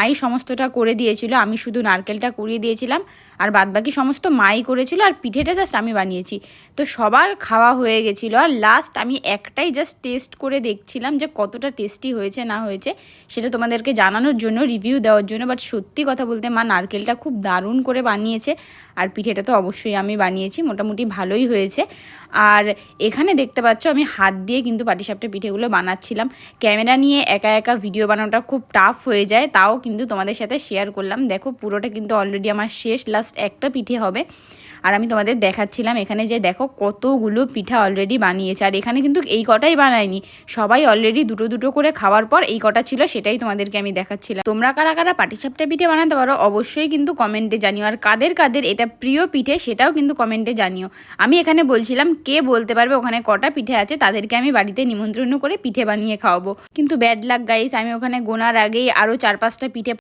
মাই সমস্তটা করে দিয়েছিল, আমি শুধু নারকেলটা কুড়িয়ে দিয়েছিলাম আর বাদবাকি সমস্ত মাই করেছিল আর পিঠেটা জাস্ট আমি বানিয়েছি। তো সবার খাওয়া হয়ে গেছিলো আর লাস্ট আমি একটাই জাস্ট টেস্ট করে দেখছিলাম যে কতটা টেস্টি হয়েছে না হয়েছে, সেটা তোমাদেরকে জানানোর জন্য, রিভিউ দেওয়ার জন্য। বাট সত্যি কথা বলতে মা নারকেলটা খুব দারুণ করে বানিয়েছে আর পিঠেটা তো অবশ্যই আমি বানিয়েছি, মোটামুটি ভালোই হয়েছে। আর এখানে দেখতে পাচ্ছ আমি হাত দিয়ে কিন্তু পাটিসাপটা পিঠেগুলো বানাচ্ছিলাম। ক্যামেরা নিয়ে একা একা ভিডিও বানানোটা খুব টাফ হয়ে যায়, তাও কিন্তু তোমাদের সাথে শেয়ার করলাম। দেখো পুরোটা কিন্তু অলরেডি আমার শেষ, লাস্ট একটা পিঠে হবে। আর আমি তোমাদের দেখাচ্ছিলাম এখানে যে দেখো কতগুলো পিঠা অলরেডি বানিয়েছে। আর এখানে কিন্তু এই কটাই বানায়নি, সবাই অলরেডি দুটো দুটো করে খাওয়ার পর এই কটা ছিল, সেটাই তোমাদেরকে আমি দেখাচ্ছিলাম। তোমরা কারা কারা পাটিসাপটা পিঠে বানাতে পারো অবশ্যই কিন্তু কমেন্টে জানিও, আর কাদের কাদের এটা প্রিয় পিঠে সেটাও কিন্তু কমেন্টে জানিও। আমি এখানে বলছিলাম কে বলতে পারবে ওখানে কটা পিঠে আছে, তাদেরকে আমি বাড়িতে নিমন্ত্রণ করে পিঠে বানিয়ে খাওয়াবো। কিন্তু ব্যাড লাক গাইস, আমি ওখানে গোনার আগেই আরও 4-5টা পিঠে